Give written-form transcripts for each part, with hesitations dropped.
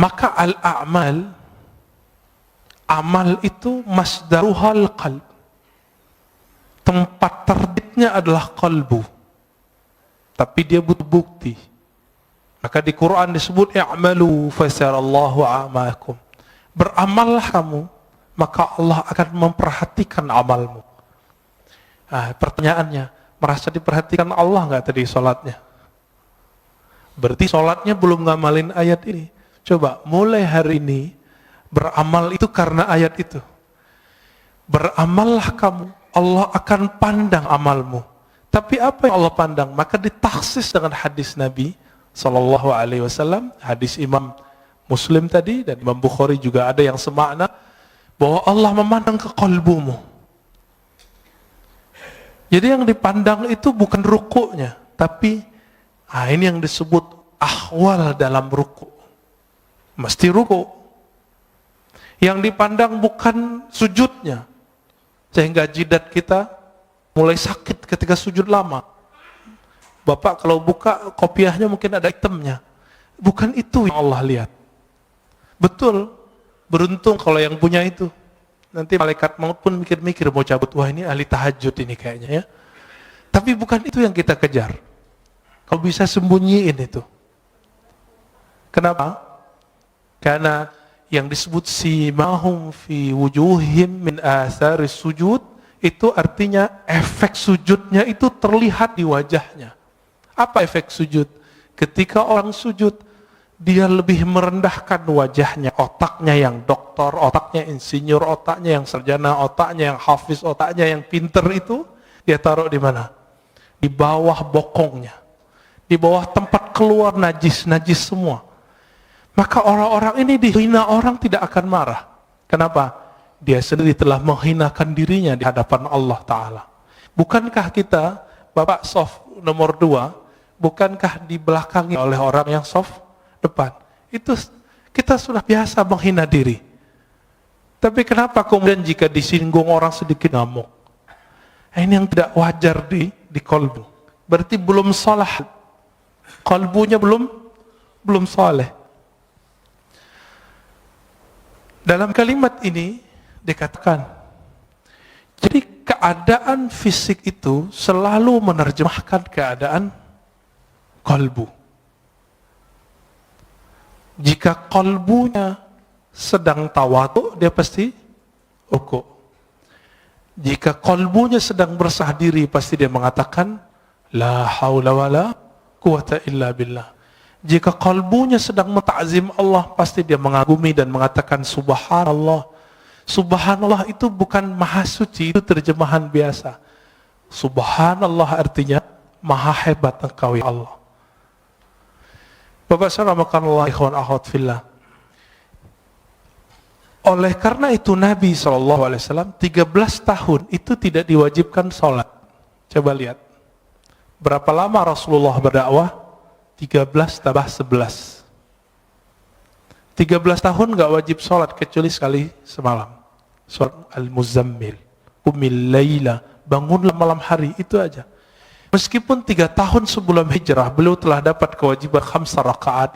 Maka al-a'mal, amal itu masdaruhal qalb. Tempat terbitnya adalah qalbu. Tapi dia butuh bukti. Maka di Quran disebut i'malu fasarallahu a'makum. Beramallah kamu, maka Allah akan memperhatikan amalmu. Nah, pertanyaannya, merasa diperhatikan Allah nggak tadi sholatnya? Berarti sholatnya belum ngamalin ayat ini. Coba mulai hari ini beramal itu karena ayat itu. Beramallah kamu, Allah akan pandang amalmu. Tapi apa yang Allah pandang? Maka ditaksis dengan hadis Nabi Sallallahu Alaihi Wasallam, hadis Imam Muslim tadi dan Imam Bukhari juga ada yang semakna, bahwa Allah memandang ke qalbumu. Jadi yang dipandang itu bukan rukuknya, tapi ini yang disebut ahwal dalam ruku. Mesti ruku. Yang dipandang bukan sujudnya, sehingga jidat kita mulai sakit ketika sujud lama. Bapak kalau buka kopiahnya mungkin ada hitamnya. Bukan itu yang Allah lihat. Betul, beruntung kalau yang punya itu. Nanti malaikat maut pun mikir-mikir mau cabut, wah ini ahli tahajud ini kayaknya ya. Tapi bukan itu yang kita kejar. Kalau bisa sembunyiin itu. Kenapa? Karena yang disebut simahum fi wujuhim min atharis sujud, itu artinya efek sujudnya itu terlihat di wajahnya. Apa efek sujud? Ketika orang sujud, dia lebih merendahkan wajahnya, otaknya yang doktor, otaknya insinyur, otaknya yang sarjana, otaknya yang hafiz, otaknya yang pinter itu, dia taruh di mana? Di bawah bokongnya, di bawah tempat keluar najis semua. Maka orang-orang ini dihina orang tidak akan marah. Kenapa? Dia sendiri telah menghinakan dirinya di hadapan Allah Ta'ala. Bukankah kita, Bapak soft nomor 2, bukankah dibelakangi oleh orang yang soft depan? Itu kita sudah biasa menghina diri. Tapi kenapa kemudian jika disinggung orang sedikit ngamuk? Ini yang tidak wajar di kolbu. Berarti belum salah. Kolbunya belum saleh. Dalam kalimat ini dikatakan, jadi keadaan fisik itu selalu menerjemahkan keadaan kolbu. Jika kolbunya sedang tawadu, dia pasti ruku. Jika kolbunya sedang bersah diri, pasti dia mengatakan la haula wala quwata illa billah. Jika kolbunya sedang menta'zim Allah, pasti dia mengagumi dan mengatakan subhanallah. Subhanallah itu bukan maha suci, itu terjemahan biasa. Subhanallah artinya maha hebat engkau ya Allah. Bapak saudara Allah, ikhwan akhwat fillah. Oleh karena itu Nabi SAW 13 tahun itu tidak diwajibkan sholat. Coba lihat. Berapa lama Rasulullah berdakwah? 13 tambah 11. 13 tahun gak wajib sholat kecuali sekali semalam. Surat Al-Muzammil. Qumil laila, bangunlah malam hari, itu aja. Meskipun 3 tahun sebelum hijrah, beliau telah dapat kewajiban 5 rakaat,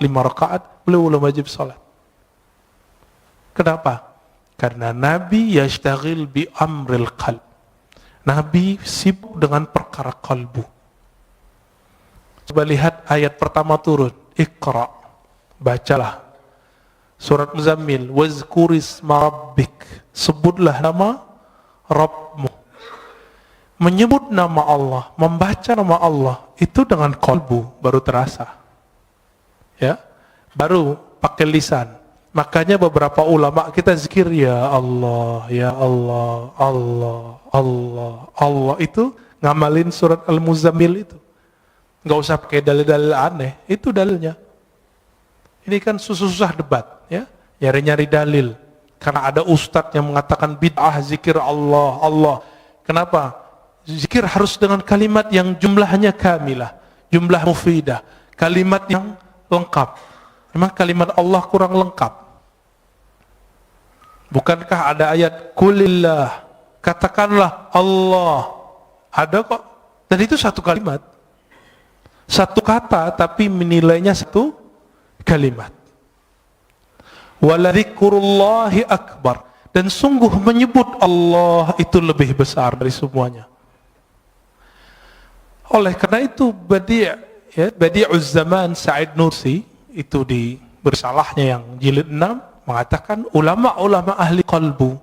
beliau belum wajib sholat. Kenapa? Karena Nabi yashtagil bi amril qalb. Nabi sibuk dengan perkara kalbu. Coba lihat ayat pertama turun, Iqra, bacalah. Surat Muzammil, wazkurisma rabbik, sebutlah nama Rabbmu. Menyebut nama Allah, membaca nama Allah, itu dengan kalbu baru terasa. Ya, baru pakai lisan. Makanya beberapa ulama kita zikir ya Allah, ya Allah, Allah, Allah, Allah, itu ngamalin surat Al-Muzammil itu. Nggak usah pakai dalil-dalil aneh, itu dalilnya. Ini kan susah debat, ya, nyari-nyari dalil. Karena ada ustadz yang mengatakan bid'ah zikir Allah, Allah. Kenapa? Zikir harus dengan kalimat yang jumlahnya kamilah, jumlah mufidah, kalimat yang lengkap. Memang kalimat Allah kurang lengkap. Bukankah ada ayat kulillah, katakanlah Allah, ada kok. Dan itu satu kalimat, satu kata, tapi menilainya satu kalimat. Waladzikrullahi akbar. Dan sungguh menyebut Allah itu lebih besar dari semuanya. Oleh karena itu Badi'uz Zaman Sa'id Nursi itu di bersalahnya yang jilid 6 mengatakan ulama-ulama ahli qalbu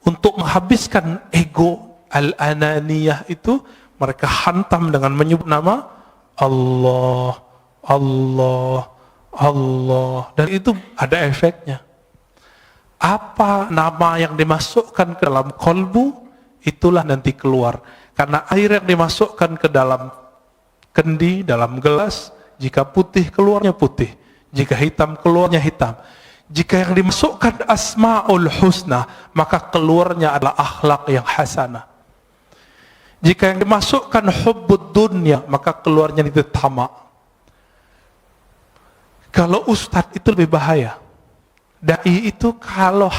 untuk menghabiskan ego al-ananiyah itu mereka hantam dengan menyebut nama Allah, Allah, Allah, dan itu ada efeknya. Apa nama yang dimasukkan ke dalam qalbu, itulah nanti keluar. Karena air yang dimasukkan ke dalam kendi, dalam gelas, jika putih keluarnya putih, jika hitam keluarnya hitam. Jika yang dimasukkan asma'ul husna, maka keluarnya adalah akhlak yang hasanah. Jika yang dimasukkan hubbud dunya, maka keluarnya itu tamak. Kalau ustadz itu lebih bahaya. Dai itu kalau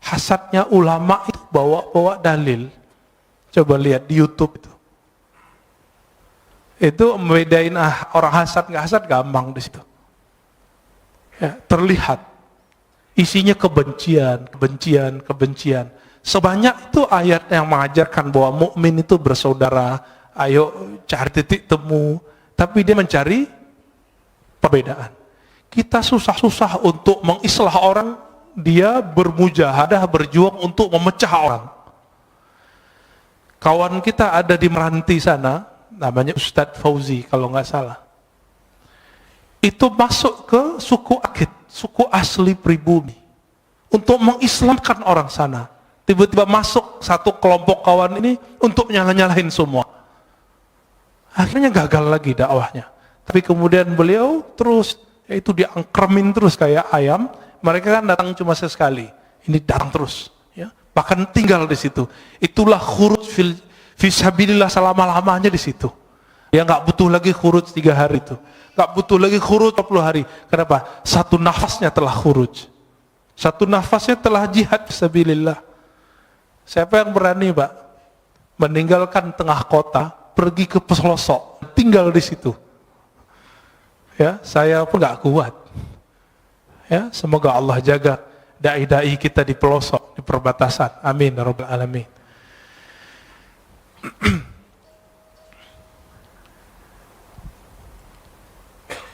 hasadnya ulama itu bawa dalil. Coba lihat di YouTube itu. Itu membedain orang hasad nggak hasad gampang di situ. Ya, terlihat isinya kebencian, kebencian, kebencian. Sebanyak itu ayat yang mengajarkan bahwa mukmin itu bersaudara. Ayo cari titik temu. Tapi dia mencari perbedaan. Kita susah-susah untuk mengislah orang, dia bermujahadah, berjuang untuk memecah orang. Kawan kita ada di Meranti sana, namanya Ustadz Fauzi kalau nggak salah. Itu masuk ke suku Akit, suku asli pribumi, untuk mengislamkan orang sana. Tiba-tiba masuk satu kelompok kawan ini untuk nyalah-nyalahin semua. Akhirnya gagal lagi dakwahnya. Tapi kemudian beliau terus itu diangkremin terus kayak ayam. Mereka kan datang cuma sekali, ini datang terus, ya. Bahkan tinggal di situ. Itulah khuruj fisabilillah selama-lamanya di situ. Ya nggak butuh lagi khuruj 3 hari itu, nggak butuh lagi khuruj 40 hari. Kenapa? Satu nafasnya telah khuruj, satu nafasnya telah jihad fisabilillah. Siapa yang berani, Pak, meninggalkan tengah kota, pergi ke pelosok, tinggal di situ? Ya, saya pun nggak kuat. Ya, semoga Allah jaga dai-dai kita di pelosok, di perbatasan. Amin ya rabbal alamin.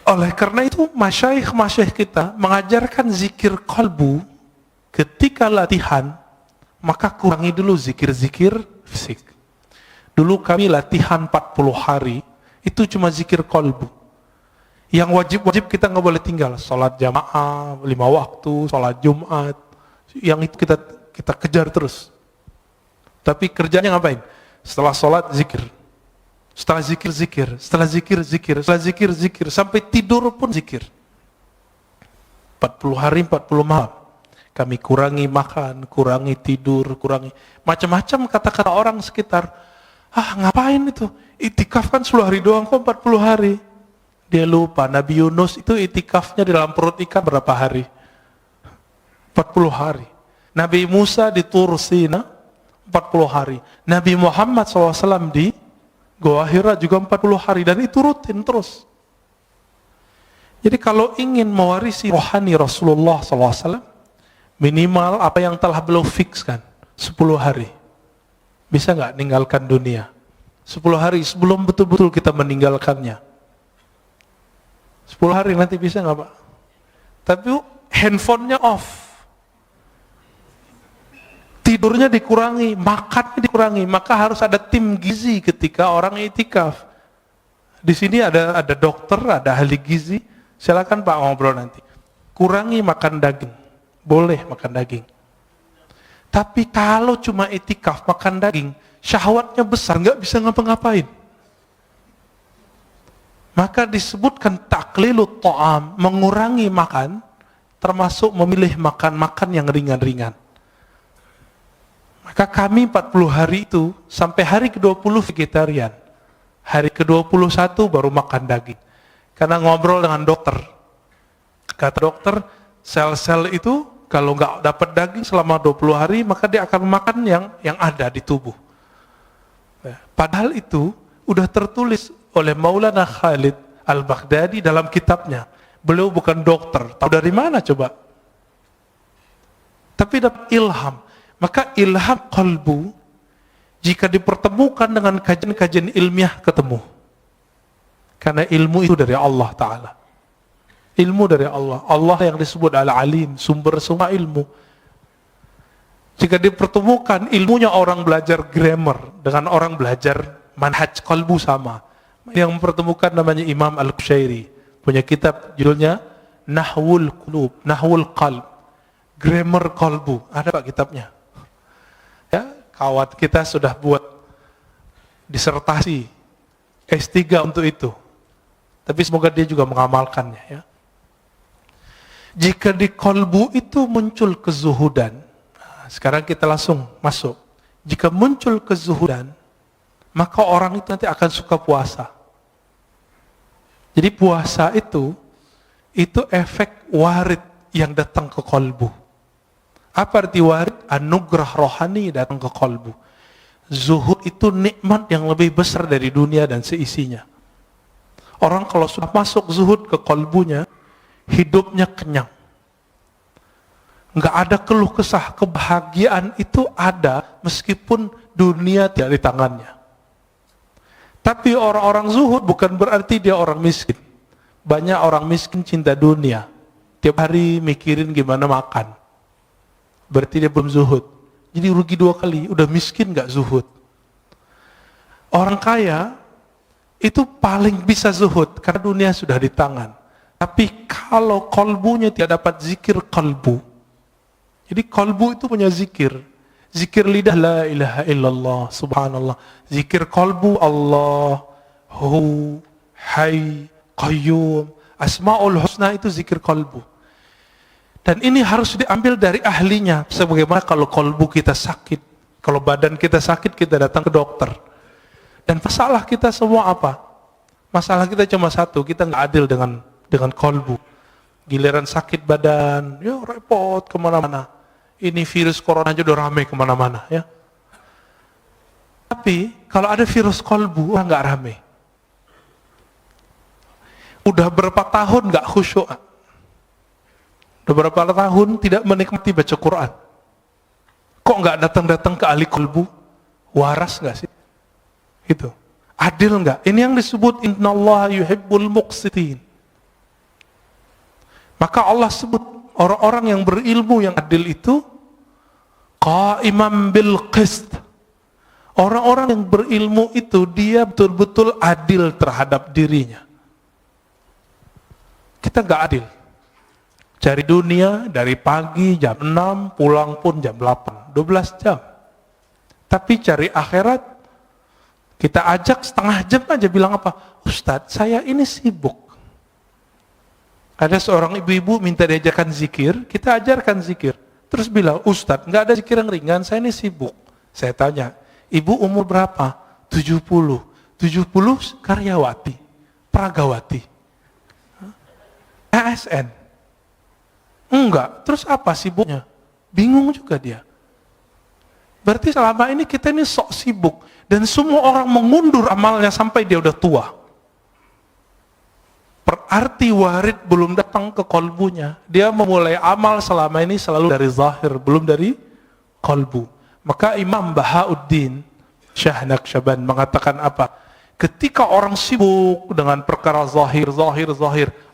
Oleh karena itu, masyayikh kita mengajarkan zikir qalbu. Ketika latihan, maka kurangi dulu zikir-zikir fisik. Dulu kami latihan 40 hari, itu cuma zikir qalbu. Yang wajib-wajib kita nggak boleh tinggal. Sholat jamaah, 5 waktu, sholat Jumat. Yang itu kita kejar terus. Tapi kerjanya ngapain? Setelah sholat, zikir. Setelah zikir, zikir. Setelah zikir, zikir. Setelah zikir, zikir. Sampai tidur pun zikir. 40 hari, 40 malam. Kami kurangi makan, kurangi tidur, kurangi macam-macam kata-kata orang sekitar. Ngapain itu? Itikaf kan 10 hari doang kok 40 hari. Dia lupa, Nabi Yunus itu itikafnya di dalam perut ikan berapa hari? 40 hari. Nabi Musa di Tur Sina 40 hari. Nabi Muhammad SAW di Goa Hira juga 40 hari. Dan itu rutin terus. Jadi kalau ingin mewarisi rohani Rasulullah SAW, minimal apa yang telah beliau fikskan, 10 hari. Bisa nggak ninggalkan dunia? 10 hari sebelum betul-betul kita meninggalkannya. 10 hari nanti bisa nggak, Pak? Tapi handphonenya off, tidurnya dikurangi, makannya dikurangi, maka harus ada tim gizi ketika orang itikaf. Di sini ada dokter, ada ahli gizi. Silakan Pak ngobrol nanti. Kurangi makan daging, boleh makan daging. Tapi kalau cuma itikaf makan daging, syahwatnya besar, nggak bisa ngapa-ngapain. Maka disebutkan taklilut ta'am, mengurangi makan, termasuk memilih makan yang ringan-ringan. Maka kami 40 hari itu, sampai hari ke-20 vegetarian. Hari ke-21 baru makan daging. Karena ngobrol dengan dokter. Kata dokter, sel-sel itu kalau nggak dapat daging selama 20 hari, maka dia akan makan yang ada di tubuh. Padahal itu udah tertulis oleh Maulana Khalid Al-Baghdadi dalam kitabnya. Beliau bukan dokter. Tahu dari mana coba? tapi dapat ilham. Maka ilham qalbu jika dipertemukan dengan kajian-kajian ilmiah ketemu. Karena ilmu itu dari Allah Ta'ala. Ilmu dari Allah. Allah yang disebut Al-Alim, sumber semua ilmu. Jika dipertemukan ilmunya orang belajar grammar dengan orang belajar manhaj qalbu sama. Yang mempertemukan namanya Imam Al-Qushairi. Punya kitab judulnya Nahwul Qulub, Nahwul Qalb. Grammar qalbu. Ada Pak kitabnya. Ya, kawan kita sudah buat disertasi S3 untuk itu. Tapi semoga dia juga mengamalkannya ya. Jika di qalbu itu muncul kezuhudan. Nah, sekarang kita langsung masuk. Jika muncul kezuhudan, maka orang itu nanti akan suka puasa. Jadi puasa itu efek warid yang datang ke qalbu. Apa arti warid? Anugerah rohani datang ke qalbu. Zuhud itu nikmat yang lebih besar dari dunia dan seisinya. Orang kalau sudah masuk zuhud ke qalbunya, hidupnya kenyang. Nggak ada keluh kesah, kebahagiaan itu ada meskipun dunia tidak di tangannya. Tapi orang-orang zuhud bukan berarti dia orang miskin. Banyak orang miskin cinta dunia. Tiap hari mikirin gimana makan. Berarti dia belum zuhud. Jadi rugi 2 kali, udah miskin gak zuhud. Orang kaya itu paling bisa zuhud karena dunia sudah di tangan. Tapi kalau kalbunya tidak dapat zikir kalbu, jadi kalbu itu punya zikir. Zikir lidah la ilaha illallah, subhanallah. Zikir kalbu Allah, hu, hay, qayyum. Asma'ul husna itu zikir kalbu. Dan ini harus diambil dari ahlinya. Sebagaimana kalau kalbu kita sakit, kalau badan kita sakit, kita datang ke dokter. Dan masalah kita semua apa? Masalah kita cuma satu, kita nggak adil dengan kalbu. Giliran sakit badan, ya repot kemana-mana. Ini virus corona aja udah rame kemana-mana ya. Tapi kalau ada virus kalbu, nggak rame. Udah berapa tahun nggak khusyuk. Udah berapa tahun tidak menikmati baca Quran. Kok nggak datang-datang ke ahli kalbu? Waras nggak sih? Itu. Adil nggak? Ini yang disebut innallaha yuhibbul muqsitin. Maka Allah sebut orang-orang yang berilmu yang adil itu qa'iman bil qist. Orang-orang yang berilmu itu dia betul-betul adil terhadap dirinya. Kita nggak adil. Cari dunia dari pagi jam 6, pulang pun jam 8, 12 jam. Tapi cari akhirat, kita ajak setengah jam aja bilang apa? Ustadz, saya ini sibuk. Ada seorang ibu-ibu minta diajarkan zikir, kita ajarkan zikir. Terus bilang, Ustadz, nggak ada zikir yang ringan, saya ini sibuk. Saya tanya, ibu umur berapa? 70. 70 karyawati, pragawati. ASN. Enggak, terus apa sibuknya? Bingung juga dia. Berarti selama ini kita ini sok sibuk. Dan semua orang mengundur amalnya sampai dia udah tua. Berarti warid belum datang ke kalbunya. Dia memulai amal selama ini selalu dari zahir, belum dari kalbu. Maka Imam Bahauddin Syah Naqsyaband mengatakan apa? Ketika orang sibuk dengan perkara zahir,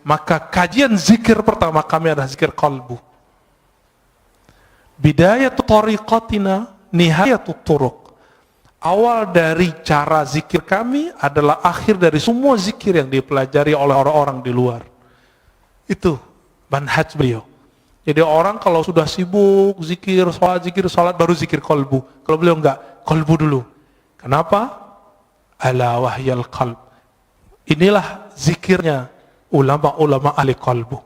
maka kajian zikir pertama kami adalah zikir kalbu. Bidayatu tariqatina, nihayatu turuq. Awal dari cara zikir kami adalah akhir dari semua zikir yang dipelajari oleh orang-orang di luar. Itu manhaj beliau. Jadi orang kalau sudah sibuk zikir salat baru zikir kalbu. Kalau beliau enggak, kalbu dulu. Kenapa? Ala wahyal qalb. Inilah zikirnya ulama-ulama ahli kalbu.